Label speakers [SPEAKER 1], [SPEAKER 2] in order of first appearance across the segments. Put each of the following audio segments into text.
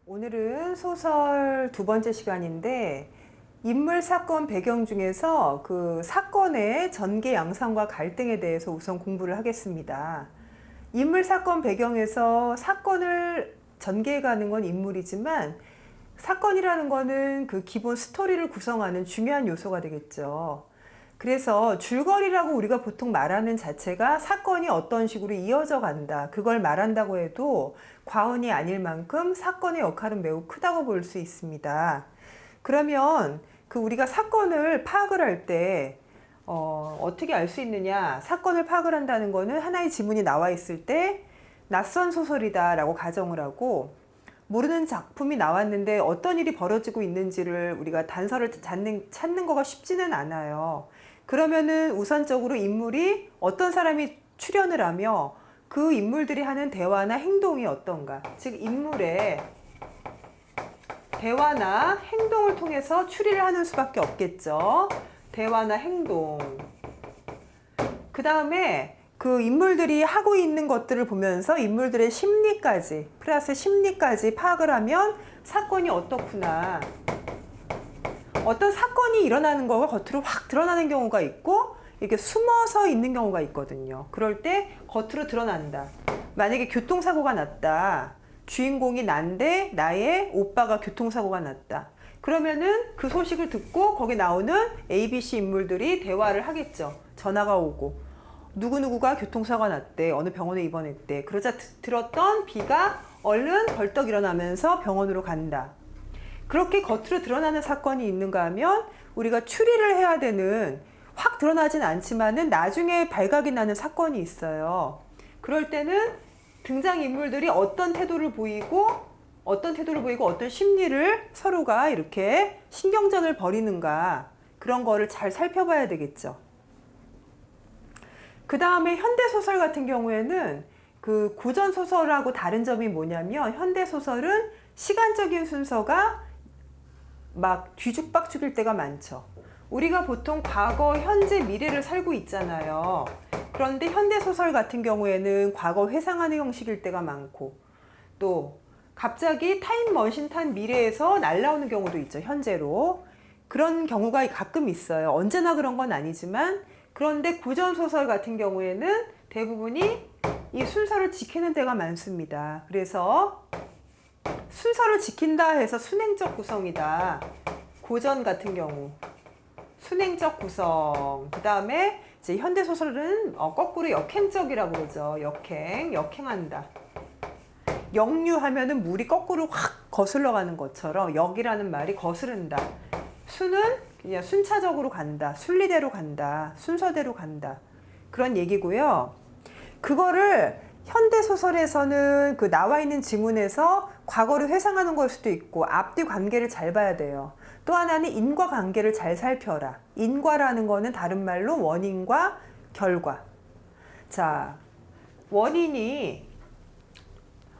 [SPEAKER 1] 오늘은 소설 두 번째 시간인데 인물, 사건, 배경 중에서 그 사건의 전개 양상과 갈등에 대해서 우선 공부를 하겠습니다. 인물, 사건, 배경에서 사건을 전개해가는 건 인물이지만 사건이라는 거는 그 기본 스토리를 구성하는 중요한 요소가 되겠죠. 그래서 줄거리라고 우리가 보통 말하는 자체가 사건이 어떤 식으로 이어져 간다, 그걸 말한다고 해도 과언이 아닐 만큼 사건의 역할은 매우 크다고 볼 수 있습니다. 그러면 그 우리가 사건을 파악을 할 때 어떻게 알 수 있느냐? 사건을 파악을 한다는 거는 하나의 지문이 나와 있을 때 낯선 소설이다 라고 가정을 하고, 모르는 작품이 나왔는데 어떤 일이 벌어지고 있는지를 우리가 단서를 찾는 거가 쉽지는 않아요. 그러면은 우선적으로 인물이 어떤 사람이 출연을 하며 그 인물들이 하는 대화나 행동이 어떤가, 즉 인물의 대화나 행동을 통해서 추리를 하는 수밖에 없겠죠. 대화나 행동. 그 다음에 그 인물들이 하고 있는 것들을 보면서 인물들의 심리까지, 플러스 심리까지 파악을 하면 사건이 어떻구나. 어떤 사건이 일어나는 거가 겉으로 확 드러나는 경우가 있고 이렇게 숨어서 있는 경우가 있거든요. 그럴 때 겉으로 드러난다. 만약에 교통사고가 났다. 주인공이 난데 나의 오빠가 교통사고가 났다. 그러면은 그 소식을 듣고 거기 나오는 ABC 인물들이 대화를 하겠죠. 전화가 오고 누구누구가 교통사고가 났대. 어느 병원에 입원했대. 그러자 들었던 B가 얼른 벌떡 일어나면서 병원으로 간다. 그렇게 겉으로 드러나는 사건이 있는가 하면 우리가 추리를 해야 되는, 확 드러나진 않지만은 나중에 발각이 나는 사건이 있어요. 그럴 때는 등장인물들이 어떤 태도를 보이고 어떤 심리를 서로가 이렇게 신경전을 벌이는가, 그런 거를 잘 살펴봐야 되겠죠. 그 다음에 현대소설 같은 경우에는 그 고전소설하고 다른 점이 뭐냐면, 현대소설은 시간적인 순서가 막 뒤죽박죽일 때가 많죠. 우리가 보통 과거, 현재, 미래를 살고 있잖아요. 그런데 현대소설 같은 경우에는 과거 회상하는 형식일 때가 많고, 또 갑자기 타임머신 탄 미래에서 날아오는 경우도 있죠, 현재로. 그런 경우가 가끔 있어요. 언제나 그런 건 아니지만. 그런데 고전소설 같은 경우에는 대부분이 이 순서를 지키는 데가 많습니다. 그래서 순서를 지킨다 해서 순행적 구성이다. 고전 같은 경우 순행적 구성. 그 다음에 이제 현대소설은 거꾸로 역행적이라고 그러죠. 역행한다. 역류하면은 물이 거꾸로 확 거슬러 가는 것처럼 역이라는 말이 거스른다. 순은 그냥 순차적으로 간다. 순리대로 간다. 순서대로 간다. 그런 얘기고요. 그거를 현대소설에서는 그 나와 있는 지문에서 과거를 회상하는 걸 수도 있고 앞뒤 관계를 잘 봐야 돼요. 또 하나는 인과관계를 잘 살펴라. 인과라는 거는 다른 말로 원인과 결과. 자, 원인이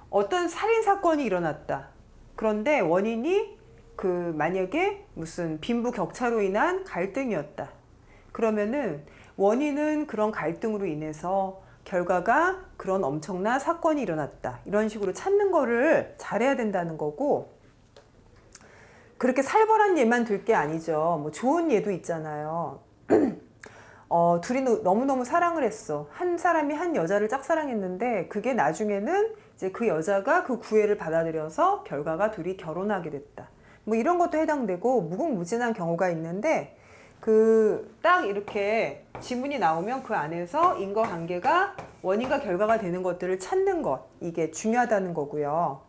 [SPEAKER 1] 어떤 살인사건이 일어났다. 그런데 원인이 그 만약에 무슨 빈부격차로 인한 갈등이었다. 그러면은 원인은 그런 갈등으로 인해서 결과가 그런 엄청난 사건이 일어났다. 이런 식으로 찾는 거를 잘해야 된다는 거고, 그렇게 살벌한 예만 들 게 아니죠. 뭐 좋은 예도 있잖아요. 둘이 너무너무 사랑을 했어. 한 사람이 한 여자를 짝사랑했는데 그게 나중에는 이제 그 여자가 그 구애를 받아들여서 결과가 둘이 결혼하게 됐다. 뭐 이런 것도 해당되고 무궁무진한 경우가 있는데, 그 딱 이렇게 지문이 나오면 그 안에서 인과관계가 원인과 결과가 되는 것들을 찾는 것, 이게 중요하다는 거고요.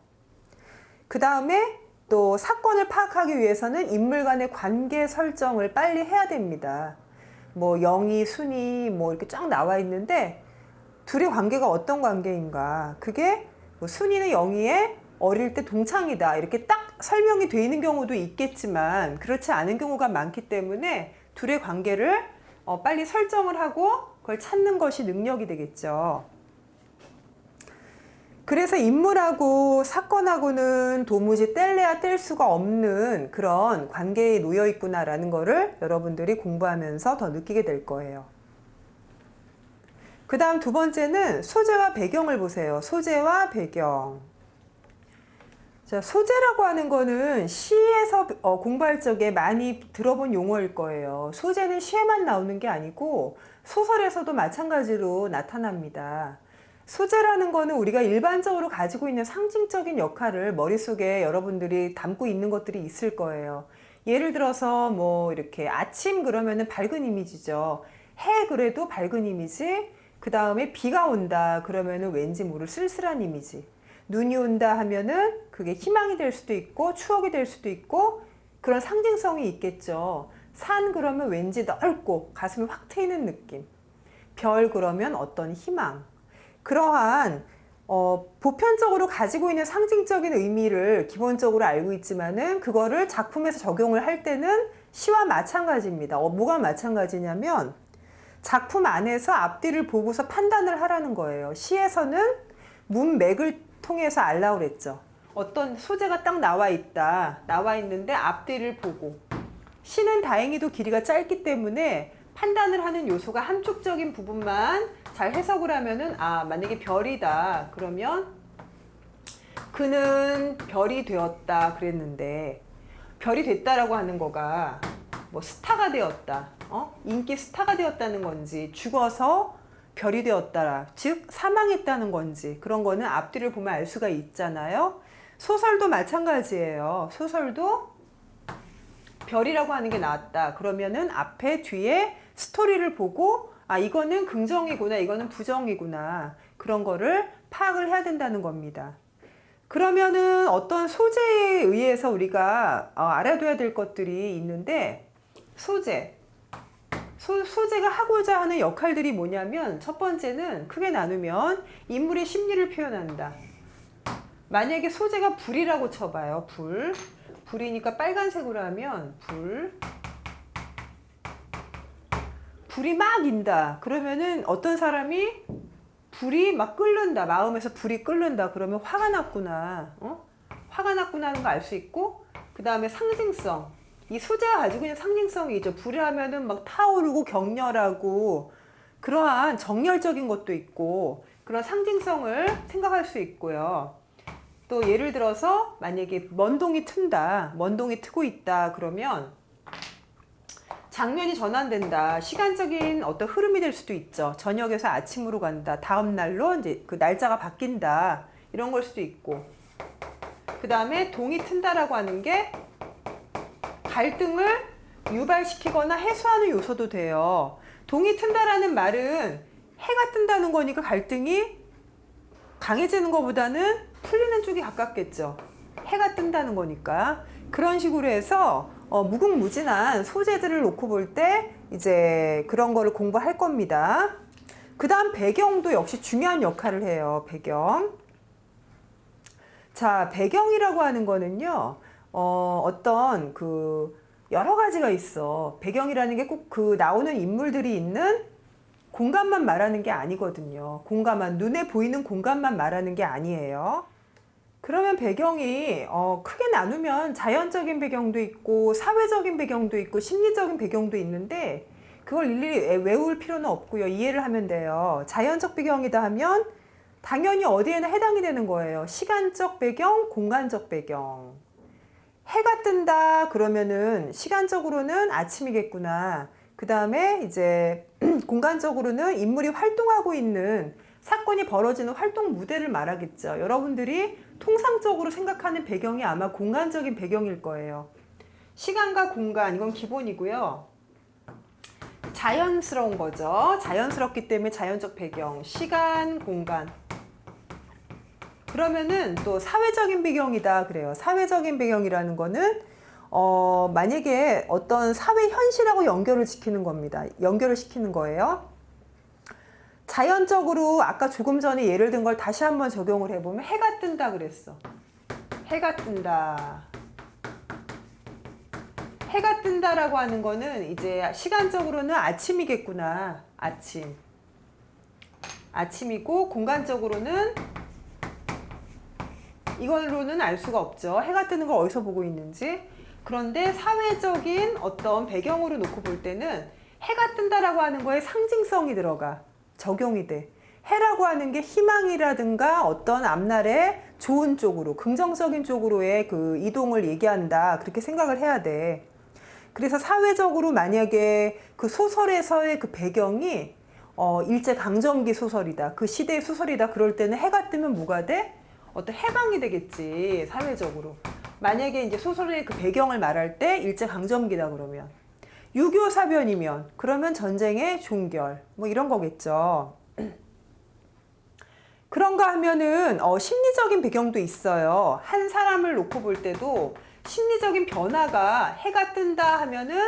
[SPEAKER 1] 그 다음에 또 사건을 파악하기 위해서는 인물 간의 관계 설정을 빨리 해야 됩니다. 뭐 영희, 순희 뭐 이렇게 쫙 나와 있는데 둘의 관계가 어떤 관계인가, 그게 뭐 순희는 영희의 어릴 때 동창이다 이렇게 딱 설명이 돼 있는 경우도 있겠지만 그렇지 않은 경우가 많기 때문에 둘의 관계를 빨리 설정을 하고 그걸 찾는 것이 능력이 되겠죠. 그래서 인물하고 사건하고는 도무지 뗄래야 뗄 수가 없는 그런 관계에 놓여 있구나라는 거를 여러분들이 공부하면서 더 느끼게 될 거예요. 그 다음 두 번째는 소재와 배경을 보세요. 소재와 배경. 자, 소재라고 하는 거는 시에서 공부할 적에 많이 들어본 용어일 거예요. 소재는 시에만 나오는 게 아니고 소설에서도 마찬가지로 나타납니다. 소재라는 거는 우리가 일반적으로 가지고 있는 상징적인 역할을 머릿속에 여러분들이 담고 있는 것들이 있을 거예요. 예를 들어서 뭐 이렇게 아침 그러면은 밝은 이미지죠. 해 그래도 밝은 이미지. 그 다음에 비가 온다 그러면은 왠지 모를 쓸쓸한 이미지. 눈이 온다 하면은 그게 희망이 될 수도 있고 추억이 될 수도 있고 그런 상징성이 있겠죠. 산 그러면 왠지 넓고 가슴이 확 트이는 느낌. 별 그러면 어떤 희망. 그러한 보편적으로 가지고 있는 상징적인 의미를 기본적으로 알고 있지만은 그거를 작품에서 적용을 할 때는 시와 마찬가지입니다. 뭐가 마찬가지냐면 작품 안에서 앞뒤를 보고서 판단을 하라는 거예요. 시에서는 문맥을 통해서 알라고 그랬죠. 어떤 소재가 딱 나와 있다. 나와 있는데 앞뒤를 보고. 시는 다행히도 길이가 짧기 때문에 판단을 하는 요소가 함축적인 부분만 잘 해석을 하면은 만약에 별이다. 그러면 그는 별이 되었다 그랬는데 별이 됐다라고 하는 거가 뭐 스타가 되었다. 인기 스타가 되었다는 건지 죽어서 별이 되었다. 즉 사망했다는 건지 그런 거는 앞뒤를 보면 알 수가 있잖아요. 소설도 마찬가지예요. 소설도 별이라고 하는 게 나왔다. 그러면은 앞에 뒤에 스토리를 보고 이거는 긍정이구나 이거는 부정이구나 그런 거를 파악을 해야 된다는 겁니다. 그러면은 어떤 소재에 의해서 우리가 알아둬야 될 것들이 있는데 소재가 하고자 하는 역할들이 뭐냐면 첫 번째는 크게 나누면 인물의 심리를 표현한다. 만약에 소재가 불이라고 쳐봐요. 불이니까 빨간색으로 하면 불이 막 인다. 그러면은 어떤 사람이 불이 막 끓는다. 마음에서 불이 끓는다. 그러면 화가 났구나. 화가 났구나 하는 거 알 수 있고 그 다음에 상징성. 이 소재가 가지고 있는 상징성이 있죠. 불이 하면은 막 타오르고 격렬하고 그러한 정열적인 것도 있고 그런 상징성을 생각할 수 있고요. 또 예를 들어서 만약에 먼동이 튼다. 먼동이 트고 있다. 그러면 장면이 전환된다. 시간적인 어떤 흐름이 될 수도 있죠. 저녁에서 아침으로 간다. 다음 날로 이제 그 날짜가 바뀐다. 이런 걸 수도 있고. 그 다음에 동이 튼다라고 하는 게 갈등을 유발시키거나 해소하는 요소도 돼요. 동이 튼다라는 말은 해가 뜬다는 거니까 갈등이 강해지는 것보다는 풀리는 쪽이 가깝겠죠. 해가 뜬다는 거니까. 그런 식으로 해서 무궁무진한 소재들을 놓고 볼 때 이제 그런 거를 공부할 겁니다. 그 다음 배경도 역시 중요한 역할을 해요. 배경. 자, 배경이라고 하는 거는요. 어떤 여러 가지가 있어. 배경이라는 게 꼭 그 나오는 인물들이 있는 공간만 말하는 게 아니거든요. 공간만, 눈에 보이는 공간만 말하는 게 아니에요. 그러면 배경이 크게 나누면 자연적인 배경도 있고 사회적인 배경도 있고 심리적인 배경도 있는데 그걸 일일이 외울 필요는 없고요. 이해를 하면 돼요. 자연적 배경이다 하면 당연히 어디에나 해당이 되는 거예요. 시간적 배경, 공간적 배경. 해가 뜬다 그러면은 시간적으로는 아침이겠구나. 그 다음에 이제 공간적으로는 인물이 활동하고 있는 사건이 벌어지는 활동 무대를 말하겠죠. 여러분들이 통상적으로 생각하는 배경이 아마 공간적인 배경일 거예요. 시간과 공간 이건 기본이고요. 자연스러운 거죠. 자연스럽기 때문에 자연적 배경, 시간, 공간. 그러면은 또 사회적인 배경이다 그래요. 사회적인 배경이라는 거는 만약에 어떤 사회 현실하고 연결을 시키는 겁니다. 연결을 시키는 거예요. 자연적으로 아까 조금 전에 예를 든 걸 다시 한번 적용을 해보면 해가 뜬다 그랬어. 해가 뜬다. 해가 뜬다라고 하는 거는 이제 시간적으로는 아침이겠구나. 아침이고 공간적으로는 이걸로는 알 수가 없죠. 해가 뜨는 걸 어디서 보고 있는지. 그런데 사회적인 어떤 배경으로 놓고 볼 때는 해가 뜬다라고 하는 거에 상징성이 들어가. 적용이 돼. 해라고 하는 게 희망이라든가 어떤 앞날에 좋은 쪽으로, 긍정적인 쪽으로의 그 이동을 얘기한다. 그렇게 생각을 해야 돼. 그래서 사회적으로 만약에 그 소설에서의 그 배경이 일제강점기 소설이다. 그 시대의 소설이다. 그럴 때는 해가 뜨면 뭐가 돼? 어떤 해방이 되겠지. 사회적으로. 만약에 이제 소설의 그 배경을 말할 때 일제강점기다 그러면. 6.25 사변이면 그러면 전쟁의 종결. 뭐 이런 거겠죠. 그런가 하면은 심리적인 배경도 있어요. 한 사람을 놓고 볼 때도 심리적인 변화가 해가 뜬다 하면은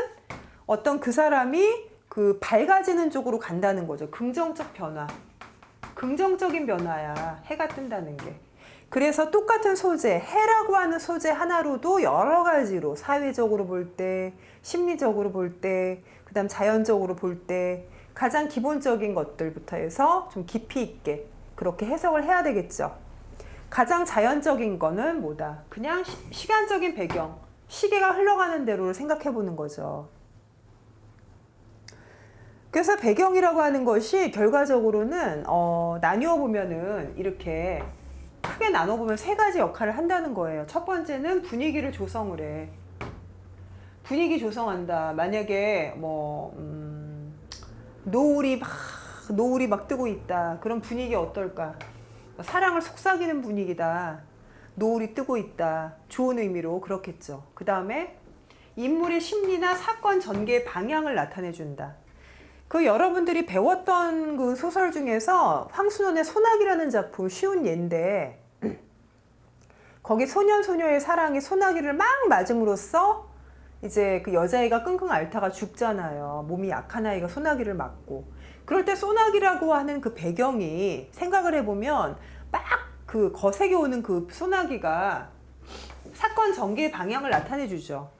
[SPEAKER 1] 어떤 그 사람이 그 밝아지는 쪽으로 간다는 거죠. 긍정적 변화. 긍정적인 변화야. 해가 뜬다는 게. 그래서 똑같은 소재, 해라고 하는 소재 하나로도 여러 가지로 사회적으로 볼 때, 심리적으로 볼 때, 그 다음 자연적으로 볼 때 가장 기본적인 것들부터 해서 좀 깊이 있게 그렇게 해석을 해야 되겠죠. 가장 자연적인 거는 뭐다? 그냥 시간적인 배경, 시계가 흘러가는 대로 생각해 보는 거죠. 그래서 배경이라고 하는 것이 결과적으로는 나뉘어 보면은 이렇게 크게 나눠 보면 세 가지 역할을 한다는 거예요. 첫 번째는 분위기를 조성을 해. 분위기 조성한다. 만약에 뭐 노을이 막 뜨고 있다. 그런 분위기 어떨까? 사랑을 속삭이는 분위기다. 노을이 뜨고 있다. 좋은 의미로 그렇겠죠. 그 다음에 인물의 심리나 사건 전개의 방향을 나타내 준다. 그 여러분들이 배웠던 그 소설 중에서 황순원의 소나기라는 작품 쉬운 예인데 거기 소년 소녀의 사랑이 소나기를 막 맞음으로써 이제 그 여자애가 끙끙 앓다가 죽잖아요. 몸이 약한 아이가 소나기를 맞고. 그럴 때 소나기라고 하는 그 배경이 생각을 해보면 막 그 거세게 오는 그 소나기가 사건 전개의 방향을 나타내 주죠.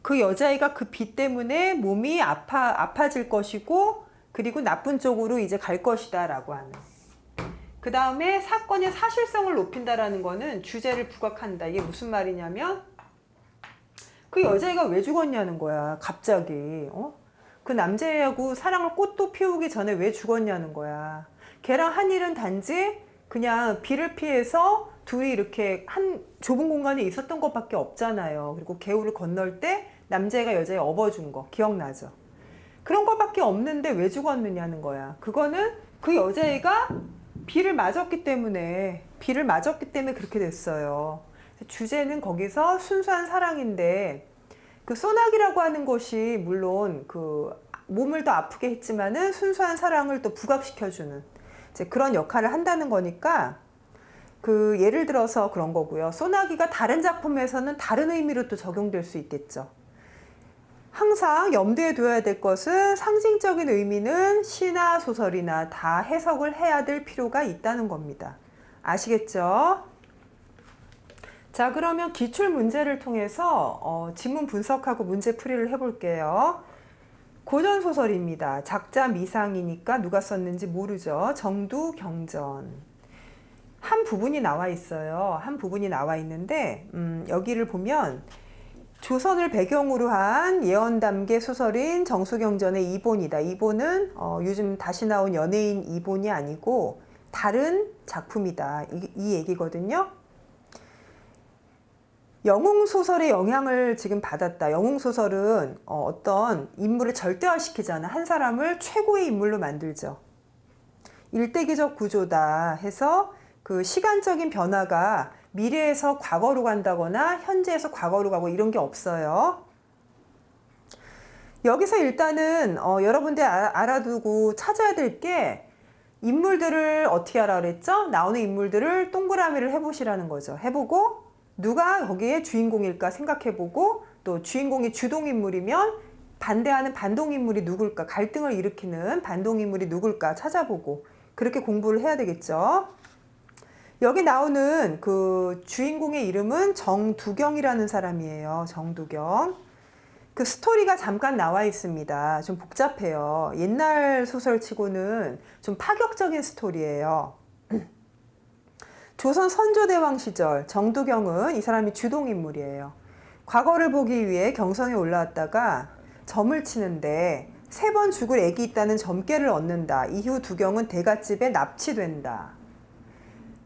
[SPEAKER 1] 그 여자애가 그 비 때문에 몸이 아파질 것이고 그리고 나쁜 쪽으로 이제 갈 것이다 라고 하는. 그 다음에 사건의 사실성을 높인다라는 거는 주제를 부각한다. 이게 무슨 말이냐면 그 여자애가 왜 죽었냐는 거야. 갑자기. 그 남자애하고 사랑을 꽃도 피우기 전에 왜 죽었냐는 거야. 걔랑 한 일은 단지 그냥 비를 피해서 둘이 이렇게 한 좁은 공간에 있었던 것밖에 없잖아요. 그리고 개울을 건널 때 남자애가 여자애 업어준 거 기억나죠? 그런 것밖에 없는데 왜 죽었느냐는 거야. 그거는 그 여자애가 비를 맞았기 때문에 그렇게 됐어요. 주제는 거기서 순수한 사랑인데 그 소나기라고 하는 것이 물론 그 몸을 더 아프게 했지만은 순수한 사랑을 또 부각시켜주는 이제 그런 역할을 한다는 거니까 그 예를 들어서 그런 거고요. 소나기가 다른 작품에서는 다른 의미로 또 적용될 수 있겠죠. 항상 염두에 둬야 될 것은 상징적인 의미는 시나 소설이나 다 해석을 해야 될 필요가 있다는 겁니다. 아시겠죠? 자, 그러면 기출 문제를 통해서 지문 분석하고 문제 풀이를 해볼게요. 고전소설입니다. 작자 미상이니까 누가 썼는지 모르죠. 정두경전. 한 부분이 나와 있어요. 한 부분이 나와 있는데 여기를 보면 조선을 배경으로 한 예언담계 소설인 정수경전의 이본이다. 이본은 요즘 다시 나온 연예인 이본이 아니고 다른 작품이다. 이 얘기거든요. 영웅소설의 영향을 지금 받았다. 영웅소설은 어떤 인물을 절대화시키잖아. 한 사람을 최고의 인물로 만들죠. 일대기적 구조다 해서 그 시간적인 변화가 미래에서 과거로 간다거나 현재에서 과거로 가고 이런 게 없어요. 여기서 일단은 여러분들 알아두고 찾아야 될 게 인물들을 어떻게 하라 그랬죠? 나오는 인물들을 동그라미를 해보시라는 거죠. 해보고 누가 거기에 주인공일까 생각해보고 또 주인공이 주동인물이면 반대하는 반동인물이 누굴까, 갈등을 일으키는 반동인물이 누굴까 찾아보고 그렇게 공부를 해야 되겠죠. 여기 나오는 그 주인공의 이름은 정두경이라는 사람이에요. 정두경. 그 스토리가 잠깐 나와 있습니다. 좀 복잡해요. 옛날 소설치고는 좀 파격적인 스토리예요. 조선 선조대왕 시절 정두경은 이 사람이 주동인물이에요. 과거를 보기 위해 경성에 올라왔다가 점을 치는데 3번 죽을 애기 있다는 점괘를 얻는다. 이후 두경은 대갓집에 납치된다.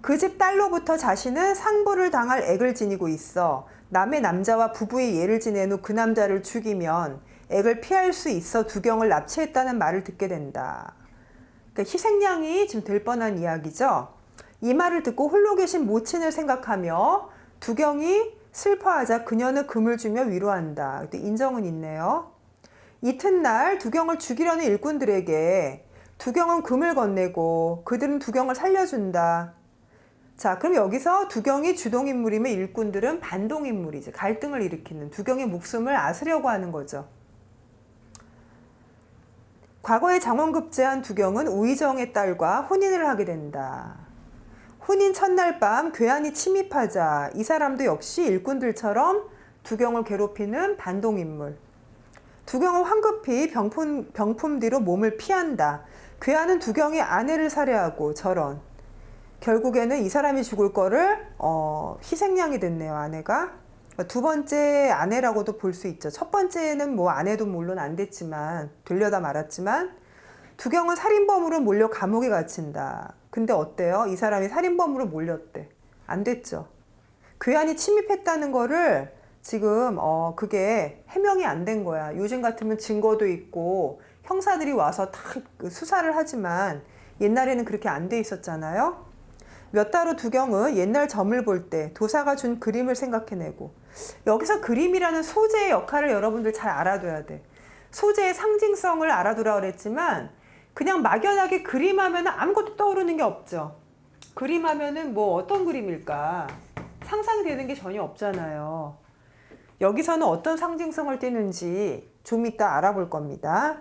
[SPEAKER 1] 그 집 딸로부터 자신은 상부를 당할 액을 지니고 있어 남의 남자와 부부의 예를 지낸 후 그 남자를 죽이면 액을 피할 수 있어 두경을 납치했다는 말을 듣게 된다. 그러니까 희생양이 지금 될 뻔한 이야기죠. 이 말을 듣고 홀로 계신 모친을 생각하며 두경이 슬퍼하자 그녀는 금을 주며 위로한다. 인정은 있네요. 이튿날 두경을 죽이려는 일꾼들에게 두경은 금을 건네고 그들은 두경을 살려준다. 자, 그럼 여기서 두경이 주동인물이면 일꾼들은 반동인물이지. 갈등을 일으키는 두경의 목숨을 앗으려고 하는 거죠. 과거에 장원급제한 두경은 우의정의 딸과 혼인을 하게 된다. 혼인 첫날 밤 괴한이 침입하자 이 사람도 역시 일꾼들처럼 두경을 괴롭히는 반동인물. 두경은 황급히 병품 뒤로 몸을 피한다. 괴한은 두경의 아내를 살해하고 저런. 결국에는 이 사람이 죽을 거를 희생양이 됐네요. 아내가. 두 번째 아내라고도 볼 수 있죠. 첫 번째는 뭐 아내도 물론 안 됐지만 되려다 말았지만 두경은 살인범으로 몰려 감옥에 갇힌다. 근데 어때요? 이 사람이 살인범으로 몰렸대. 안 됐죠. 괴한이 침입했다는 거를 지금 그게 해명이 안 된 거야. 요즘 같으면 증거도 있고 형사들이 와서 다 수사를 하지만 옛날에는 그렇게 안 돼 있었잖아요. 몇 달 후 두경은 옛날 점을 볼 때 도사가 준 그림을 생각해내고 여기서 그림이라는 소재의 역할을 여러분들 잘 알아둬야 돼. 소재의 상징성을 알아두라 그랬지만 그냥 막연하게 그림하면 아무것도 떠오르는 게 없죠. 그림하면은 뭐 어떤 그림일까? 상상되는 게 전혀 없잖아요. 여기서는 어떤 상징성을 띠는지 좀 이따 알아볼 겁니다.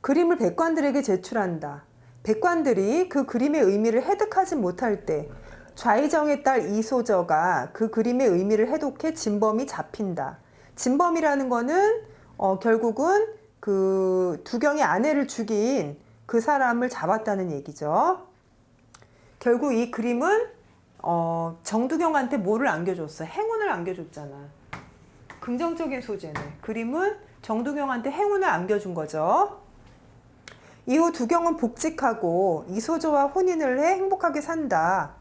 [SPEAKER 1] 그림을 백관들에게 제출한다. 백관들이 그 그림의 의미를 해득하지 못할 때 좌의정의 딸 이소저가 그 그림의 의미를 해독해 진범이 잡힌다. 진범이라는 거는 결국은 그 두경의 아내를 죽인 그 사람을 잡았다는 얘기죠. 결국 이 그림은 정두경한테 뭐를 안겨줬어? 행운을 안겨줬잖아. 긍정적인 소재네. 그림은 정두경한테 행운을 안겨준 거죠. 이후 두경은 복직하고 이소조와 혼인을 해 행복하게 산다.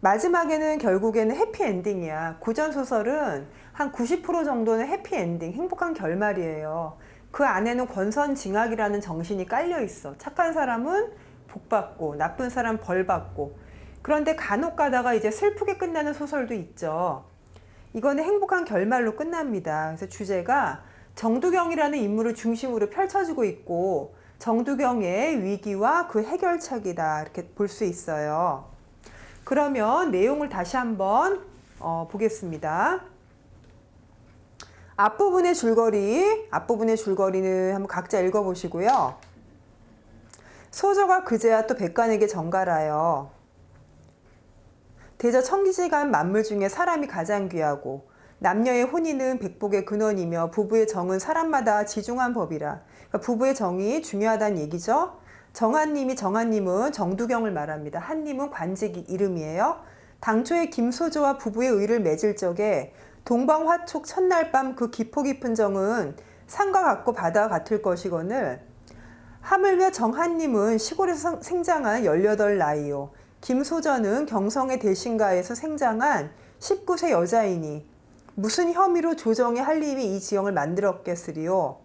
[SPEAKER 1] 마지막에는 결국에는 해피엔딩이야. 고전소설은 한 90% 정도는 해피엔딩, 행복한 결말이에요. 그 안에는 권선징악이라는 정신이 깔려 있어. 착한 사람은 복받고 나쁜 사람 벌받고. 그런데 간혹 가다가 이제 슬프게 끝나는 소설도 있죠. 이거는 행복한 결말로 끝납니다. 그래서 주제가 정두경이라는 인물을 중심으로 펼쳐지고 있고 정두경의 위기와 그 해결책이다 이렇게 볼 수 있어요. 그러면 내용을 다시 한번 보겠습니다. 앞부분의 줄거리는 한번 각자 읽어보시고요. 소저가 그제야 또 백관에게 전갈하여 대저 천지간 만물 중에 사람이 가장 귀하고 남녀의 혼인은 백복의 근원이며 부부의 정은 사람마다 지중한 법이라. 그러니까 부부의 정이 중요하다는 얘기죠. 정한님은 정두경을 말합니다. 한님은 관직 이름이에요. 당초에 김소조와 부부의 의를 맺을 적에 동방화촉 첫날 밤 그 깊고 깊은 정은 산과 같고 바다와 같을 것이거늘 하물며 정한님은 시골에서 생장한 18 나이요. 김소저는 경성의 대신가에서 생장한 19세 여자이니 무슨 혐의로 조정의 한림이 이 지형을 만들었겠으리요.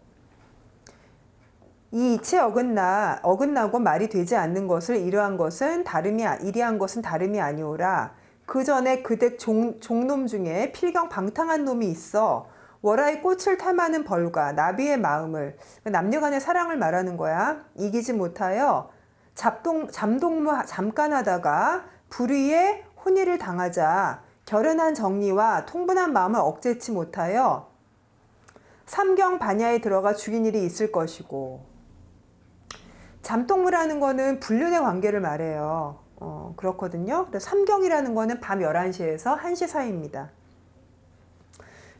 [SPEAKER 1] 이 이치에 어긋나고 말이 되지 않는 것을 이리한 것은 다름이 아니오라. 그 전에 그댁 종놈 중에 필경 방탕한 놈이 있어 월화의 꽃을 탐하는 벌과 나비의 마음을, 남녀간의 사랑을 말하는 거야. 이기지 못하여 잠동무 잠깐 하다가 불의에 혼의를 당하자 결연한 정리와 통분한 마음을 억제치 못하여 삼경 반야에 들어가 죽인 일이 있을 것이고. 잠동무라는 거는 불륜의 관계를 말해요. 그렇거든요. 삼경이라는 거는 밤 11시에서 1시 사이입니다.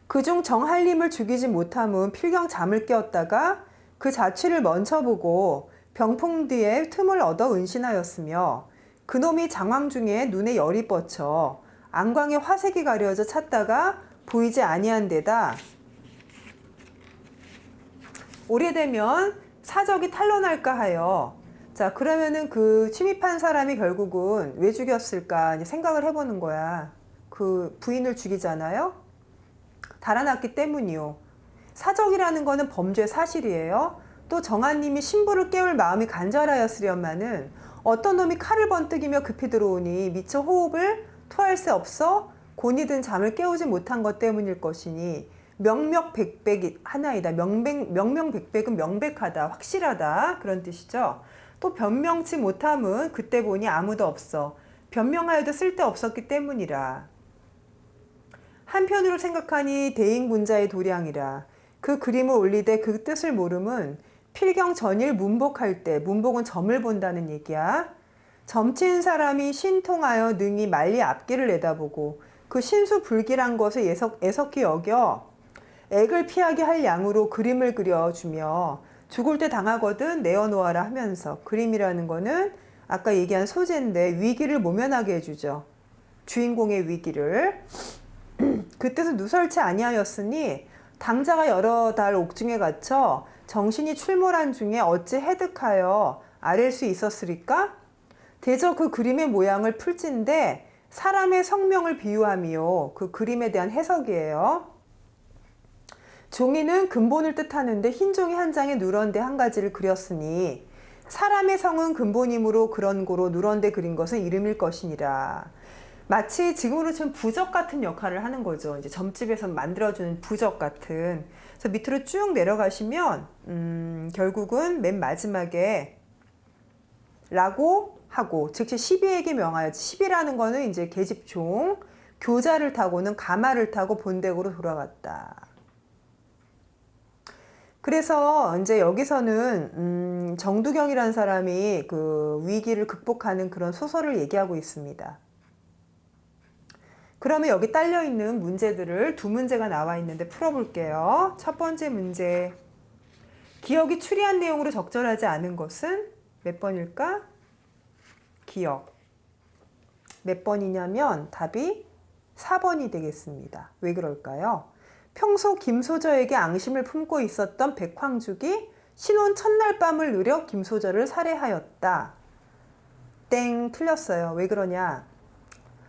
[SPEAKER 1] 그중 정한림을 죽이지 못함은 필경 잠을 깨었다가 그 자취를 먼저 보고 병풍 뒤에 틈을 얻어 은신하였으며 그놈이 장황 중에 눈에 열이 뻗쳐 안광에 화색이 가려져 찾다가 보이지 아니한 데다 오래되면 사적이 탄로날까 하여. 자, 그러면은 그 침입한 사람이 결국은 왜 죽였을까 이제 생각을 해보는 거야. 그 부인을 죽이잖아요. 달아났기 때문이요. 사적이라는 거는 범죄 사실이에요. 또 정아님이 신부를 깨울 마음이 간절하였으련마는 어떤 놈이 칼을 번뜩이며 급히 들어오니 미처 호흡을 토할 새 없어 곤히 든 잠을 깨우지 못한 것 때문일 것이니 명명백백이 하나이다. 명명백백은 명백하다, 확실하다 그런 뜻이죠. 또 변명치 못함은 그때 보니 아무도 없어 변명하여도 쓸데없었기 때문이라. 한편으로 생각하니 대인군자의 도량이라. 그 그림을 올리되 그 뜻을 모름은 필경 전일 문복할 때, 문복은 점을 본다는 얘기야. 점친 사람이 신통하여 능히 말리 앞길을 내다보고 그 신수불길한 것을 애석히 여겨 액을 피하게 할 양으로 그림을 그려주며 죽을 때 당하거든 내어놓아라 하면서, 그림이라는 거는 아까 얘기한 소재인데 위기를 모면하게 해주죠. 주인공의 위기를. 그 뜻은 누설치 아니하였으니 당자가 여러 달 옥중에 갇혀 정신이 출몰한 중에 어찌 해득하여 아랠 수 있었으리까? 대저 그 그림의 모양을 풀진데 사람의 성명을 비유함이요. 그 그림에 대한 해석이에요. 종이는 근본을 뜻하는데 흰 종이 한 장에 누런데 한 가지를 그렸으니 사람의 성은 근본이므로 그런 고로 누런데 그린 것은 이름일 것이니라. 마치 지금으로 치면 부적 같은 역할을 하는 거죠. 이제 점집에서 만들어주는 부적 같은. 그래서 밑으로 쭉 내려가시면 결국은 맨 마지막에 라고 하고, 즉시 시비에게 명하여지. 시비라는 거는 이제 계집종 교자를 타고는 가마를 타고 본댁으로 돌아갔다. 그래서 이제 여기서는 정두경이라는 사람이 그 위기를 극복하는 그런 소설을 얘기하고 있습니다. 그러면 여기 딸려 있는 문제들을 두 문제가 나와 있는데 풀어볼게요. 첫 번째 문제. 기억이 추리한 내용으로 적절하지 않은 것은 몇 번일까? 기억. 몇 번이냐면 답이 4번이 되겠습니다. 왜 그럴까요? 평소 김소저에게 앙심을 품고 있었던 백황죽이 신혼 첫날 밤을 누려 김소저를 살해하였다. 땡, 틀렸어요. 왜 그러냐?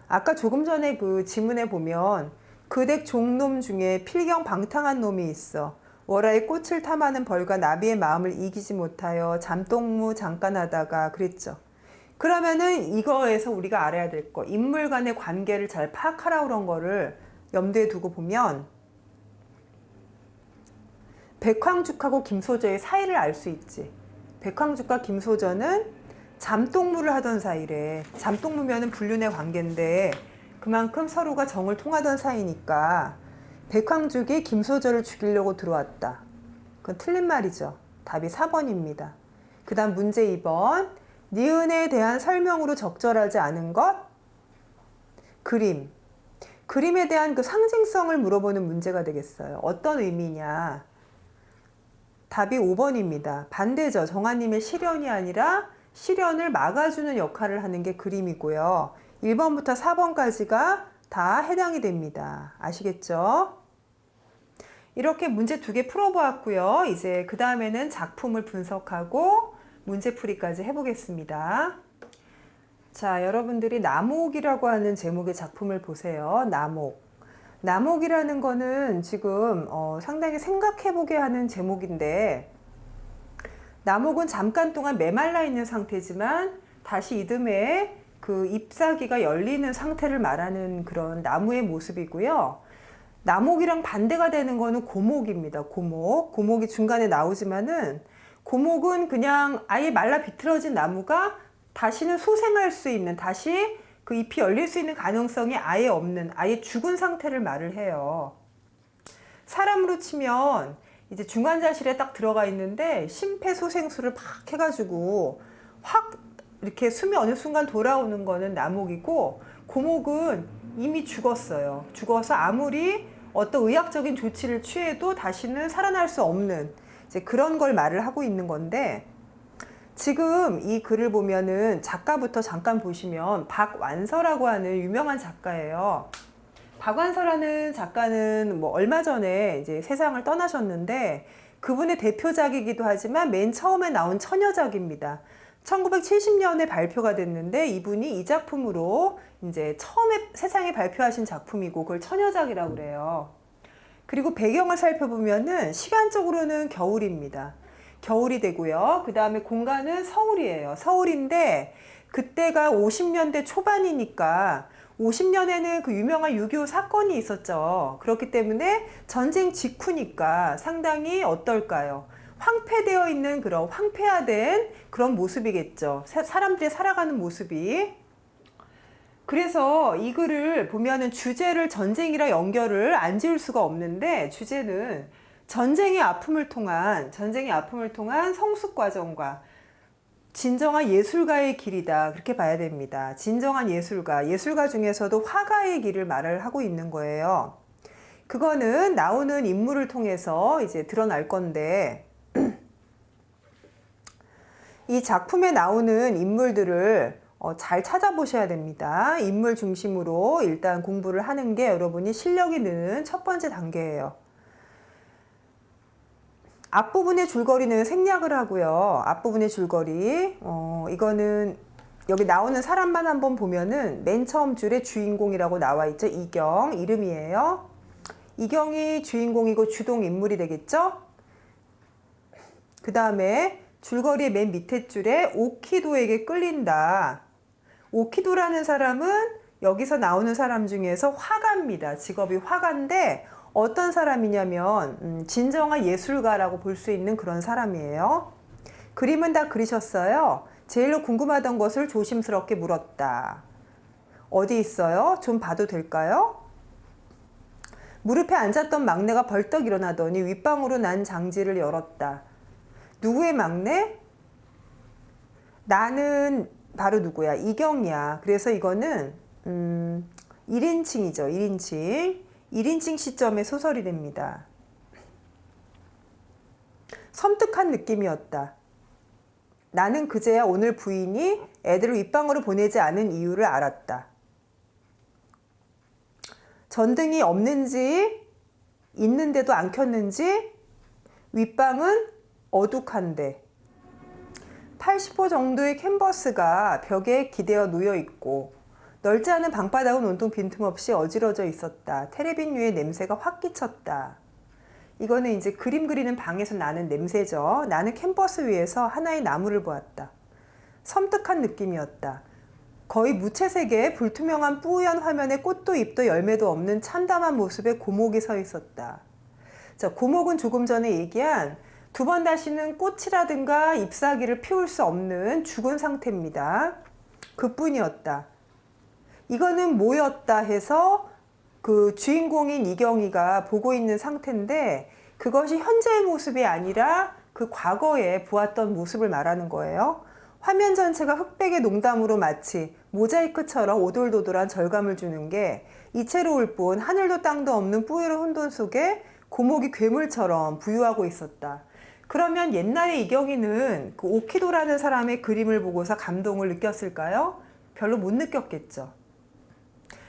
[SPEAKER 1] 아까 조금 전에 그 지문에 보면 그댁 종놈 중에 필경 방탕한 놈이 있어. 월화의 꽃을 탐하는 벌과 나비의 마음을 이기지 못하여 잠동무 잠깐 하다가 그랬죠. 그러면은 이거에서 우리가 알아야 될 거, 인물 간의 관계를 잘 파악하라 그런 거를 염두에 두고 보면 백황죽하고 김소저의 사이를 알 수 있지. 백황죽과 김소저는 잠동무를 하던 사이래. 잠동무면은 불륜의 관계인데 그만큼 서로가 정을 통하던 사이니까 백황죽이 김소저를 죽이려고 들어왔다. 그건 틀린 말이죠. 답이 4번입니다. 그 다음 문제 2번. 니은에 대한 설명으로 적절하지 않은 것? 그림. 그림에 대한 그 상징성을 물어보는 문제가 되겠어요. 어떤 의미냐? 답이 5번입니다. 반대죠. 정아님의 시련이 아니라 시련을 막아주는 역할을 하는 게 그림이고요. 1번부터 4번까지가 다 해당이 됩니다. 아시겠죠? 이렇게 문제 2개 풀어보았고요. 이제 그 다음에는 작품을 분석하고 문제풀이까지 해보겠습니다. 자, 여러분들이 남옥이라고 하는 제목의 작품을 보세요. 남옥. 남옥이라는 거는 지금 상당히 생각해보게 하는 제목인데, 남옥은 잠깐 동안 메말라 있는 상태지만 다시 이듬해 그 잎사귀가 열리는 상태를 말하는 그런 나무의 모습이고요. 남옥이랑 반대가 되는 거는 고목입니다. 고목. 고목이 중간에 나오지만은 고목은 그냥 아예 말라 비틀어진 나무가 다시는 소생할 수 있는, 다시 그 잎이 열릴 수 있는 가능성이 아예 없는, 아예 죽은 상태를 말을 해요. 사람으로 치면 이제 중환자실에 딱 들어가 있는데 심폐소생술을 막 해가지고 확 이렇게 숨이 어느 순간 돌아오는 거는 남옥이고, 고목은 이미 죽었어요. 죽어서 아무리 어떤 의학적인 조치를 취해도 다시는 살아날 수 없는 이제 그런 걸 말을 하고 있는 건데, 지금 이 글을 보면은 작가부터 잠깐 보시면 박완서라고 하는 유명한 작가예요. 박완서라는 작가는 뭐 얼마 전에 이제 세상을 떠나셨는데 그분의 대표작이기도 하지만 맨 처음에 나온 처녀작입니다. 1970년에 발표가 됐는데 이분이 이 작품으로 이제 처음에 세상에 발표하신 작품이고 그걸 처녀작이라고 그래요. 그리고 배경을 살펴보면은 시간적으로는 겨울입니다. 겨울이 되고요. 그 다음에 공간은 서울이에요. 서울인데 그때가 50년대 초반이니까 50년에는 그 유명한 6.25 사건이 있었죠. 그렇기 때문에 전쟁 직후니까 상당히 어떨까요? 황폐되어 있는 그런 황폐화된 그런 모습이겠죠. 사람들이 살아가는 모습이. 그래서 이 글을 보면은 주제를 전쟁이라 연결을 안 지을 수가 없는데 주제는 전쟁의 아픔을 통한 성숙 과정과 진정한 예술가의 길이다. 그렇게 봐야 됩니다. 진정한 예술가 중에서도 화가의 길을 말을 하고 있는 거예요. 그거는 나오는 인물을 통해서 이제 드러날 건데 이 작품에 나오는 인물들을 잘 찾아보셔야 됩니다. 인물 중심으로 일단 공부를 하는 게 여러분이 실력이 느는 첫 번째 단계예요. 앞부분의 줄거리는 생략을 하고요. 앞부분의 줄거리 이거는 여기 나오는 사람만 한번 보면은 맨 처음 줄에 주인공이라고 나와 있죠. 이경 이름이에요. 이경이 주인공이고 주동 인물이 되겠죠. 그 다음에 줄거리의 맨 밑에 줄에 오키도에게 끌린다. 오키도라는 사람은 여기서 나오는 사람 중에서 화가입니다. 직업이 화가인데 어떤 사람이냐면 진정한 예술가라고 볼 수 있는 그런 사람이에요. 그림은 다 그리셨어요. 제일로 궁금하던 것을 조심스럽게 물었다. 어디 있어요? 좀 봐도 될까요? 무릎에 앉았던 막내가 벌떡 일어나더니 윗방으로 난 장지를 열었다. 누구의 막내? 나는 바로 누구야? 이경이야. 그래서 이거는 1인칭이죠. 1인칭 시점의 소설이 됩니다. 섬뜩한 느낌이었다. 나는 그제야 오늘 부인이 애들을 윗방으로 보내지 않은 이유를 알았다. 전등이 없는지 있는데도 안 켰는지 윗방은 어둑한데 80호 정도의 캔버스가 벽에 기대어 놓여 있고 넓지 않은 방바닥은 온통 빈틈없이 어지러져 있었다. 테레빈 위에 냄새가 확 끼쳤다. 이거는 이제 그림 그리는 방에서 나는 냄새죠. 나는 캔버스 위에서 하나의 나무를 보았다. 섬뜩한 느낌이었다. 거의 무채색의 불투명한 뿌연 화면에 꽃도 잎도 열매도 없는 참담한 모습의 고목이 서 있었다. 자, 고목은 조금 전에 얘기한 두 번 다시는 꽃이라든가 잎사귀를 피울 수 없는 죽은 상태입니다. 그뿐이었다. 이거는 뭐였다 해서 그 주인공인 이경이가 보고 있는 상태인데 그것이 현재의 모습이 아니라 그 과거에 보았던 모습을 말하는 거예요. 화면 전체가 흑백의 농담으로 마치 모자이크처럼 오돌도돌한 절감을 주는 게 이채로울 뿐 하늘도 땅도 없는 뿌요한 혼돈 속에 고목이 괴물처럼 부유하고 있었다. 그러면 옛날에 이경이는 그 오키도라는 사람의 그림을 보고서 감동을 느꼈을까요? 별로 못 느꼈겠죠.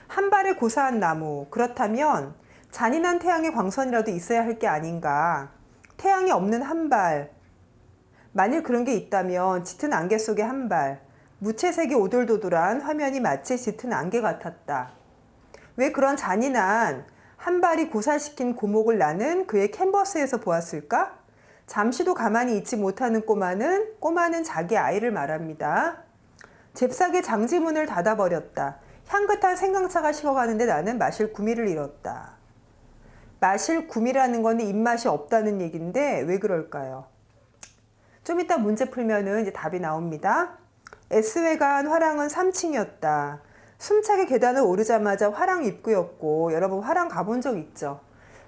[SPEAKER 1] 한 발의 고사한 나무, 그렇다면 잔인한 태양의 광선이라도 있어야 할 게 아닌가. 태양이 없는 한 발, 만일 그런 게 있다면 짙은 안개 속의 한 발, 무채색이 오돌도돌한 화면이 마치 짙은 안개 같았다. 왜 그런 잔인한 한 발이 고사시킨 고목을 나는 그의 캔버스에서 보았을까? 잠시도 가만히 있지 못하는 꼬마는 자기 아이를 말합니다. 잽싸게 장지문을 닫아버렸다. 향긋한 생강차가 식어가는데 나는 마실 구미를 잃었다. 마실 구미라는 건 입맛이 없다는 얘기인데 왜 그럴까요? 좀 이따 문제 풀면은 이제 답이 나옵니다. S회관 화랑은 3층이었다. 숨차게 계단을 오르자마자 화랑 입구였고, 여러분 화랑 가본 적 있죠?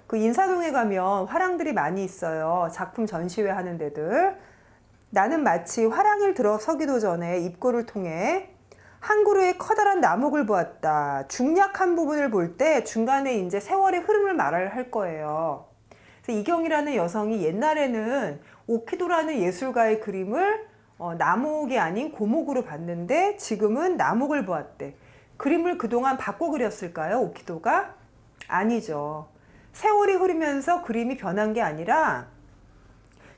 [SPEAKER 1] 그 인사동에 가면 화랑들이 많이 있어요. 작품 전시회 하는 데들. 나는 마치 화랑을 들어서기도 전에 입구를 통해 한 그루의 커다란 나목을 보았다. 중략한 부분을 볼 때 중간에 이제 세월의 흐름을 말을 할 거예요. 그래서 이경이라는 여성이 옛날에는 오키도라는 예술가의 그림을 나목이 아닌 고목으로 봤는데 지금은 나목을 보았대. 그림을 그동안 바꿔 그렸을까요? 오키도가? 아니죠. 세월이 흐르면서 그림이 변한 게 아니라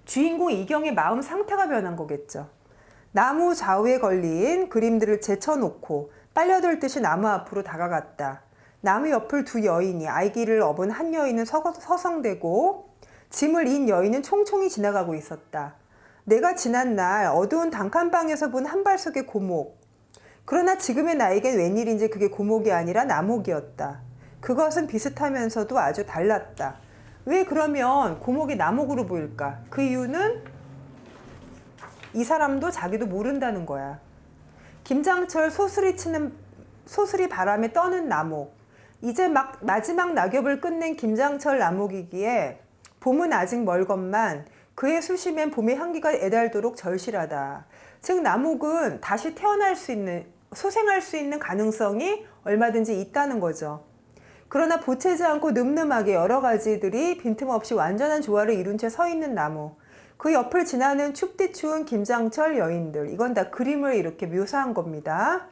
[SPEAKER 1] 주인공 이경의 마음 상태가 변한 거겠죠. 나무 좌우에 걸린 그림들을 제쳐놓고 빨려들듯이 나무 앞으로 다가갔다. 나무 옆을 두 여인이, 아기를 업은 한 여인은 서성대고 짐을 인 여인은 총총히 지나가고 있었다. 내가 지난 날 어두운 단칸방에서 본 한 발석의 고목. 그러나 지금의 나에겐 웬일인지 그게 고목이 아니라 나목이었다. 그것은 비슷하면서도 아주 달랐다. 왜 그러면 고목이 나목으로 보일까? 그 이유는 이 사람도 자기도 모른다는 거야. 김장철 소스리 바람에 떠는 나목. 이제 막 마지막 낙엽을 끝낸 김장철 나목이기에 봄은 아직 멀건만 그의 수심엔 봄의 향기가 애달도록 절실하다. 즉 나목은 다시 태어날 수 있는, 소생할 수 있는 가능성이 얼마든지 있다는 거죠. 그러나 보채지 않고 늠름하게 여러 가지들이 빈틈없이 완전한 조화를 이룬 채 서 있는 나무. 그 옆을 지나는 춥디 추운 김장철 여인들. 이건 다 그림을 이렇게 묘사한 겁니다.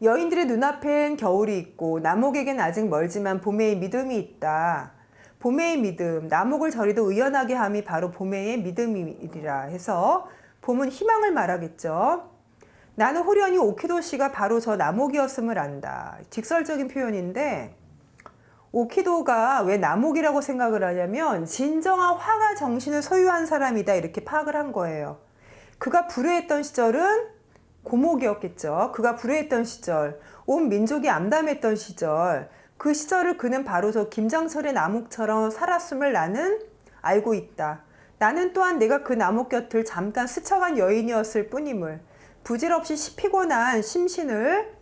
[SPEAKER 1] 여인들의 눈앞엔 겨울이 있고 나목에겐 아직 멀지만 봄의 믿음이 있다. 봄의 믿음, 나목을 저리도 의연하게 함이 바로 봄의 믿음이라 해서 봄은 희망을 말하겠죠. 나는 호련히 오키도 씨가 바로 저 나목이었음을 안다. 직설적인 표현인데 오키도가 왜 나목이라고 생각을 하냐면 진정한 화가 정신을 소유한 사람이다 이렇게 파악을 한 거예요. 그가 불효했던 시절은 고목이었겠죠. 그가 불효했던 시절, 온 민족이 암담했던 시절, 그 시절을 그는 바로 저 김장철의 나목처럼 살았음을 나는 알고 있다. 나는 또한 내가 그 나목 곁을 잠깐 스쳐간 여인이었을 뿐임을, 부질없이 피곤한 심신을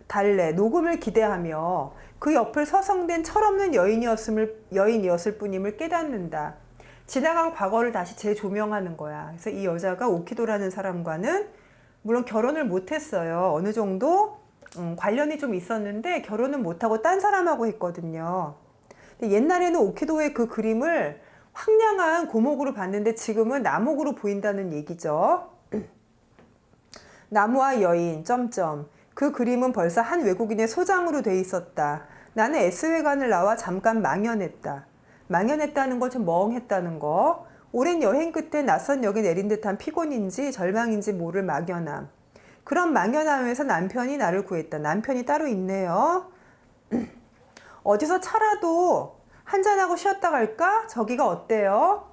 [SPEAKER 1] 달래 녹음을 기대하며 그 옆을 서성댄 철없는 여인이었을 뿐임을 깨닫는다. 지나간 과거를 다시 재조명하는 거야. 그래서 이 여자가 오키도라는 사람과는 물론 결혼을 못했어요. 어느 정도 관련이 좀 있었는데 결혼은 못하고 딴 사람하고 했거든요. 근데 옛날에는 오키도의 그 그림을 황량한 고목으로 봤는데 지금은 나목으로 보인다는 얘기죠. 나무와 여인, 그 그림은 벌써 한 외국인의 소장으로 돼 있었다. 나는 S회관을 나와 잠깐 망연했다. 망연했다는 건 좀 멍했다는 거. 오랜 여행 끝에 낯선 역에 내린 듯한 피곤인지 절망인지 모를 막연함. 그런 막연함에서 남편이 나를 구했다. 남편이 따로 있네요. 어디서 차라도 한잔하고 쉬었다 갈까? 저기가 어때요?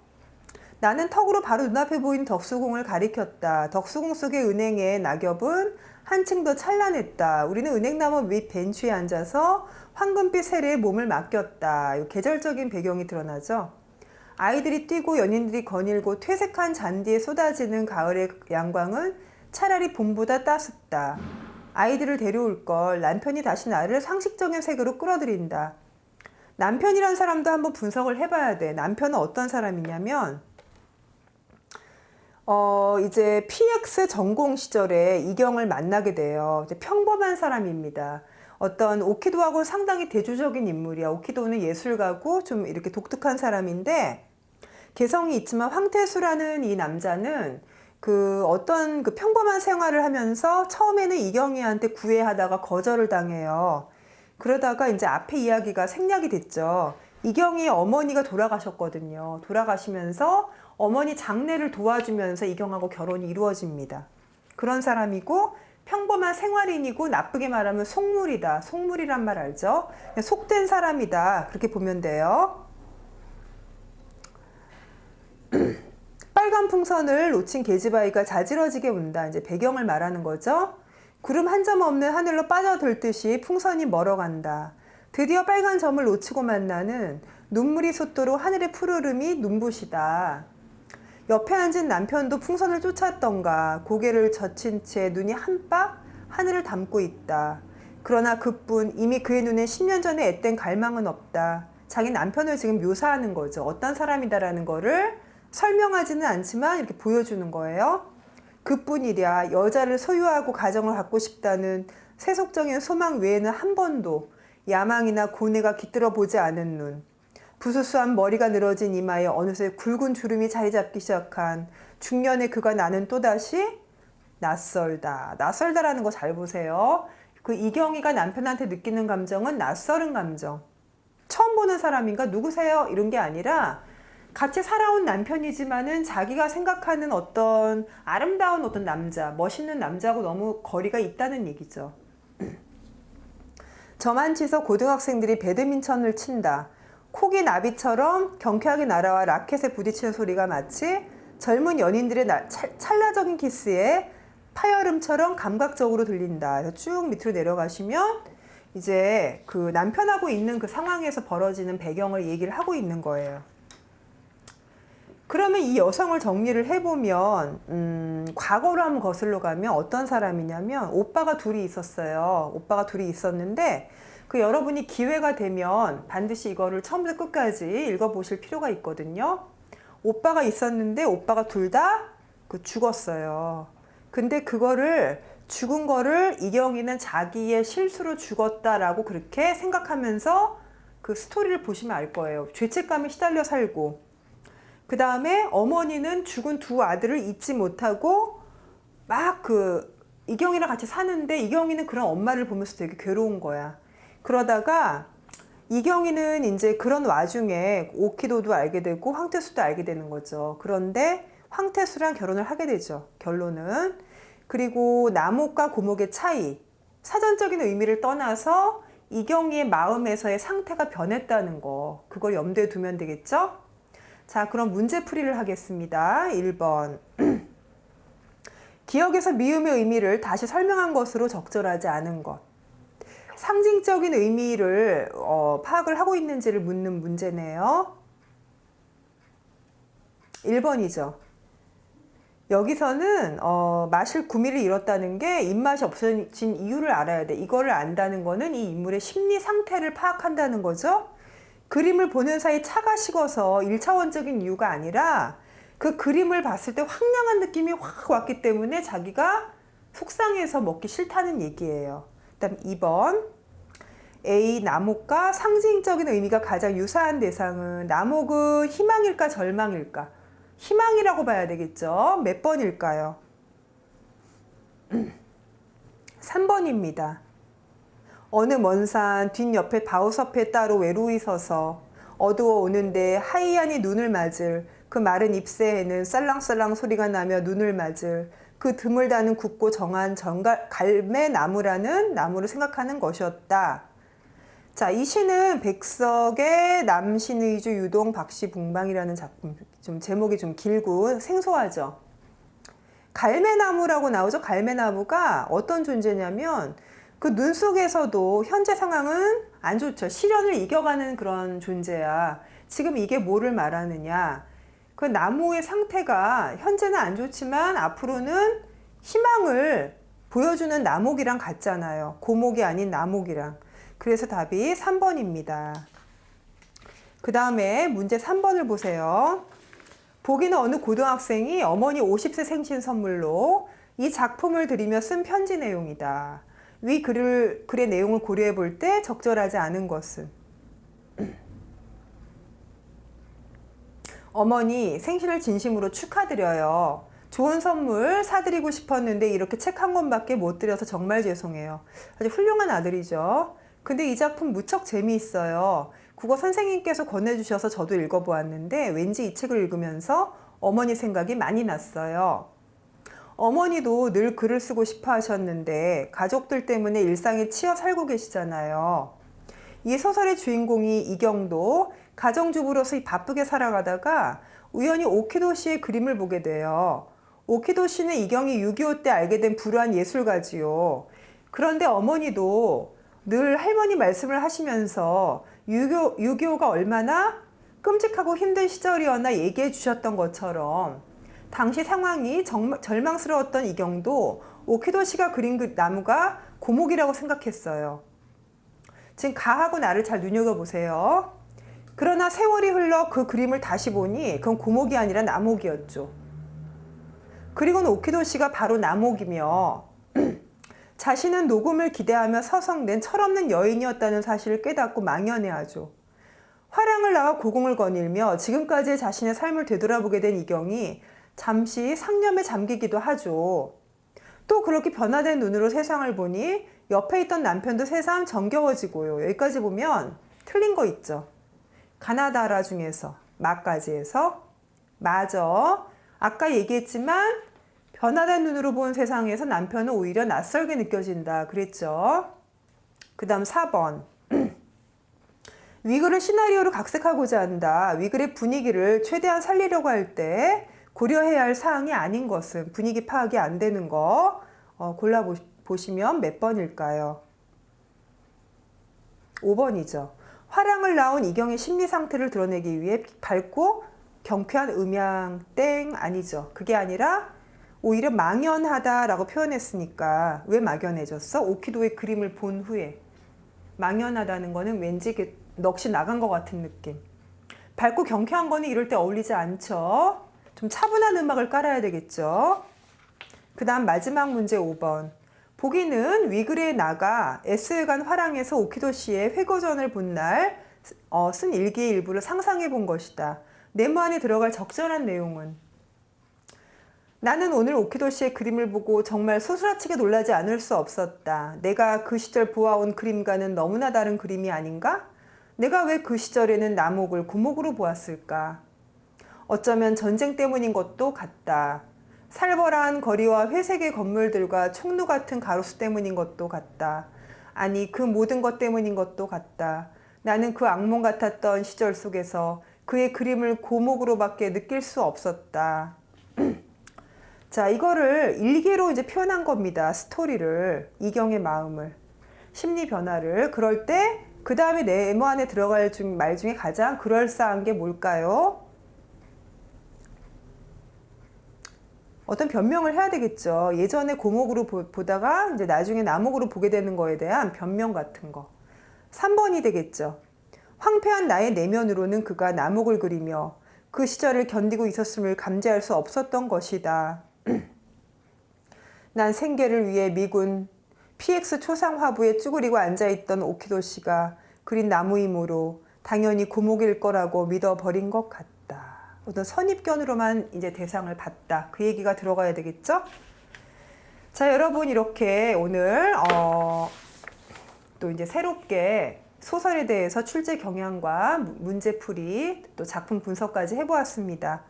[SPEAKER 1] 나는 턱으로 바로 눈앞에 보이는 덕수궁을 가리켰다. 덕수궁 속의 은행의 낙엽은 한층 더 찬란했다. 우리는 은행나무 밑 벤치에 앉아서 황금빛 세례에 몸을 맡겼다. 계절적인 배경이 드러나죠. 아이들이 뛰고 연인들이 거닐고 퇴색한 잔디에 쏟아지는 가을의 양광은 차라리 봄보다 따숩다. 아이들을 데려올 걸. 남편이 다시 나를 상식적인 세계로 끌어들인다. 남편이란 사람도 한번 분석을 해봐야 돼. 남편은 어떤 사람이냐면 이제 PX 전공 시절에 이경을 만나게 돼요. 이제 평범한 사람입니다. 어떤 오키도하고 상당히 대조적인 인물이야. 오키도는 예술가고 좀 이렇게 독특한 사람인데 개성이 있지만 황태수라는 이 남자는 어떤 평범한 생활을 하면서 처음에는 이경이한테 구애하다가 거절을 당해요. 그러다가 이제 앞에 이야기가 생략이 됐죠. 이경이 어머니가 돌아가셨거든요. 돌아가시면서 어머니 장례를 도와주면서 이경하고 결혼이 이루어집니다. 그런 사람이고 평범한 생활인이고 나쁘게 말하면 속물이다. 속물이란 말 알죠? 속된 사람이다. 그렇게 보면 돼요. 빨간 풍선을 놓친 계집아이가 자지러지게 운다. 이제 배경을 말하는 거죠. 구름 한 점 없는 하늘로 빠져들듯이 풍선이 멀어간다. 드디어 빨간 점을 놓치고 만나는 눈물이 솟도록 하늘의 푸르름이 눈부시다. 옆에 앉은 남편도 풍선을 쫓았던가 고개를 젖힌 채 눈이 한빡 하늘을 담고 있다. 그러나 그뿐 이미 그의 눈에 10년 전에 앳된 갈망은 없다. 자기 남편을 지금 묘사하는 거죠. 어떤 사람이다라는 거를 설명하지는 않지만 이렇게 보여주는 거예요. 그뿐이랴. 여자를 소유하고 가정을 갖고 싶다는 세속적인 소망 외에는 한 번도 야망이나 고뇌가 깃들어 보지 않은 눈. 부스스한 머리가 늘어진 이마에 어느새 굵은 주름이 자리 잡기 시작한 중년의 그가 나는 또다시 낯설다. 낯설다라는 거 잘 보세요. 그 이경이가 남편한테 느끼는 감정은 낯설은 감정. 처음 보는 사람인가 누구세요? 이런 게 아니라 같이 살아온 남편이지만은 자기가 생각하는 어떤 아름다운 어떤 남자, 멋있는 남자하고 너무 거리가 있다는 얘기죠. 저만치서 고등학생들이 배드민턴을 친다. 콕이 나비처럼 경쾌하게 날아와 라켓에 부딪히는 소리가 마치 젊은 연인들의 찰나적인 키스에 파열음처럼 감각적으로 들린다. 그래서 쭉 밑으로 내려가시면 이제 그 남편하고 있는 그 상황에서 벌어지는 배경을 얘기를 하고 있는 거예요. 그러면 이 여성을 정리를 해보면 과거로 한번 거슬러 가면 어떤 사람이냐면 오빠가 둘이 있었어요. 오빠가 둘이 있었는데 그 여러분이 기회가 되면 반드시 이거를 처음부터 끝까지 읽어보실 필요가 있거든요. 오빠가 있었는데 오빠가 둘 다 죽었어요. 근데 그거를 죽은 거를 이경이는 자기의 실수로 죽었다라고 그렇게 생각하면서 그 스토리를 보시면 알 거예요. 죄책감에 시달려 살고 그 다음에 어머니는 죽은 두 아들을 잊지 못하고 막 이경이랑 같이 사는데 이경이는 그런 엄마를 보면서 되게 괴로운 거야. 그러다가 이경이는 이제 그런 와중에 오키도도 알게 되고 황태수도 알게 되는 거죠. 그런데 황태수랑 결혼을 하게 되죠. 결론은. 그리고 남옥과 고목의 차이, 사전적인 의미를 떠나서 이경이의 마음에서의 상태가 변했다는 거, 그걸 염두에 두면 되겠죠? 자, 그럼 문제풀이를 하겠습니다. 1번. 기억에서 미움의 의미를 다시 설명한 것으로 적절하지 않은 것. 상징적인 의미를 파악을 하고 있는지를 묻는 문제네요. 1번이죠. 여기서는 마실 구미를 잃었다는 게 입맛이 없어진 이유를 알아야 돼. 이거를 안다는 거는 이 인물의 심리 상태를 파악한다는 거죠. 그림을 보는 사이 차가 식어서 1차원적인 이유가 아니라 그 그림을 봤을 때 황량한 느낌이 확 왔기 때문에 자기가 속상해서 먹기 싫다는 얘기예요. 그다음 2번. A. 남옥과 상징적인 의미가 가장 유사한 대상은 남옥은 희망일까 절망일까? 희망이라고 봐야 되겠죠. 몇 번일까요? 3번입니다. 어느 먼 산 뒷옆에 바우섭에 따로 외로이 서서 어두워 오는데 하이안이 눈을 맞을 그 마른 잎새에는 쌀랑쌀랑 소리가 나며 눈을 맞을 그 드물다는 굵고 정한 갈매나무라는 나무를 생각하는 것이었다. 자, 이 시는 백석의 남신의주 유동 박씨붕방이라는 작품. 좀 제목이 좀 길고 생소하죠. 갈매나무라고 나오죠. 갈매나무가 어떤 존재냐면 그 눈 속에서도 현재 상황은 안 좋죠. 시련을 이겨가는 그런 존재야. 지금 이게 뭐를 말하느냐. 그 나무의 상태가 현재는 안 좋지만 앞으로는 희망을 보여주는 나목이랑 같잖아요. 고목이 아닌 나목이랑. 그래서 답이 3번입니다. 그 다음에 문제 3번을 보세요. 보기는 어느 고등학생이 어머니 50세 생신 선물로 이 작품을 드리며 쓴 편지 내용이다. 위 글의 내용을 고려해 볼 때 적절하지 않은 것은 어머니 생신을 진심으로 축하드려요. 좋은 선물 사드리고 싶었는데 이렇게 책 한 권밖에 못 드려서 정말 죄송해요. 아주 훌륭한 아들이죠. 근데 이 작품 무척 재미있어요. 국어 선생님께서 권해주셔서 저도 읽어보았는데 왠지 이 책을 읽으면서 어머니 생각이 많이 났어요. 어머니도 늘 글을 쓰고 싶어 하셨는데 가족들 때문에 일상에 치여 살고 계시잖아요. 이 소설의 주인공이 이경도 가정주부로서 바쁘게 살아가다가 우연히 오키도 씨의 그림을 보게 돼요. 오키도 씨는 이경이 6.25 때 알게 된 불우한 예술가지요. 그런데 어머니도 늘 할머니 말씀을 하시면서 6.25가 얼마나 끔찍하고 힘든 시절이었나 얘기해 주셨던 것처럼 당시 상황이 절망스러웠던 이경도 오키도 씨가 그린 그 나무가 고목이라고 생각했어요. 지금 가하고 나를 잘 눈여겨보세요. 그러나 세월이 흘러 그 그림을 다시 보니 그건 고목이 아니라 나목이었죠. 그리고는 오키도 씨가 바로 나목이며 자신은 녹음을 기대하며 서성된 철없는 여인이었다는 사실을 깨닫고 망연해하죠. 화랑을 나와 고공을 거닐며 지금까지의 자신의 삶을 되돌아보게 된 이경이 잠시 상념에 잠기기도 하죠. 또 그렇게 변화된 눈으로 세상을 보니 옆에 있던 남편도 새삼 정겨워지고요. 여기까지 보면 틀린 거 있죠. 가나다라 중에서 마까지에서 맞아. 아까 얘기했지만 변화된 눈으로 본 세상에서 남편은 오히려 낯설게 느껴진다 그랬죠. 그 다음 4번. 위글을 시나리오로 각색하고자 한다. 위글의 분위기를 최대한 살리려고 할 때 고려해야 할 사항이 아닌 것은 분위기 파악이 안 되는 거 골라보시면 몇 번일까요? 5번이죠. 화랑을 낳은 이경의 심리 상태를 드러내기 위해 밝고 경쾌한 음양 땡 아니죠. 그게 아니라 오히려 망연하다라고 표현했으니까 왜 막연해졌어? 오키도의 그림을 본 후에 망연하다는 거는 왠지 넋이 나간 것 같은 느낌. 밝고 경쾌한 거는 이럴 때 어울리지 않죠. 좀 차분한 음악을 깔아야 되겠죠. 그 다음 마지막 문제 5번. 보기는 위글에 나가 S회관 화랑에서 오키도 씨의 회고전을 본 날 쓴 일기의 일부를 상상해 본 것이다. 네모 안에 들어갈 적절한 내용은 나는 오늘 오키도 씨의 그림을 보고 정말 소스라치게 놀라지 않을 수 없었다. 내가 그 시절 보아온 그림과는 너무나 다른 그림이 아닌가? 내가 왜 그 시절에는 나목을 고목으로 보았을까? 어쩌면 전쟁 때문인 것도 같다. 살벌한 거리와 회색의 건물들과 총루 같은 가로수 때문인 것도 같다. 아니, 그 모든 것 때문인 것도 같다. 나는 그 악몽 같았던 시절 속에서 그의 그림을 고목으로밖에 느낄 수 없었다. 자, 이거를 일기로 이제 표현한 겁니다. 스토리를, 이경의 마음을, 심리 변화를. 그럴 때 그 다음에 네모 안에 들어갈 말 중에 가장 그럴싸한 게 뭘까요? 어떤 변명을 해야 되겠죠. 예전에 고목으로 보다가 이제 나중에 나목으로 보게 되는 거에 대한 변명 같은 거. 3번이 되겠죠. 황폐한 나의 내면으로는 그가 나목을 그리며 그 시절을 견디고 있었음을 감지할 수 없었던 것이다. 난 생계를 위해 미군 PX 초상 화부에 쭈그리고 앉아있던 오키도 씨가 그린 나무이므로 당연히 고목일 거라고 믿어버린 것 같다. 어떤 선입견으로만 이제 대상을 봤다. 그 얘기가 들어가야 되겠죠? 자, 여러분 이렇게 오늘 또 이제 새롭게 소설에 대해서 출제 경향과 문제풀이 또 작품 분석까지 해보았습니다.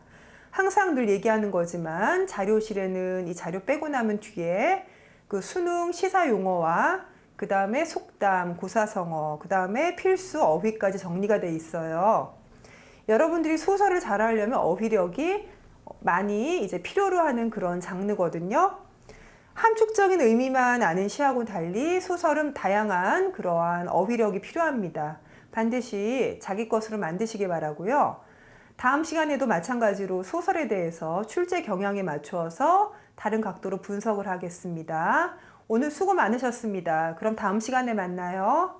[SPEAKER 1] 항상 늘 얘기하는 거지만 자료실에는 이 자료 빼고 나면 뒤에 그 수능 시사 용어와 그 다음에 속담, 고사성어, 그 다음에 필수 어휘까지 정리가 돼 있어요. 여러분들이 소설을 잘하려면 어휘력이 많이 이제 필요로 하는 그런 장르거든요. 함축적인 의미만 아는 시하고는 달리 소설은 다양한 그러한 어휘력이 필요합니다. 반드시 자기 것으로 만드시기 바라고요. 다음 시간에도 마찬가지로 소설에 대해서 출제 경향에 맞추어서 다른 각도로 분석을 하겠습니다. 오늘 수고 많으셨습니다. 그럼 다음 시간에 만나요.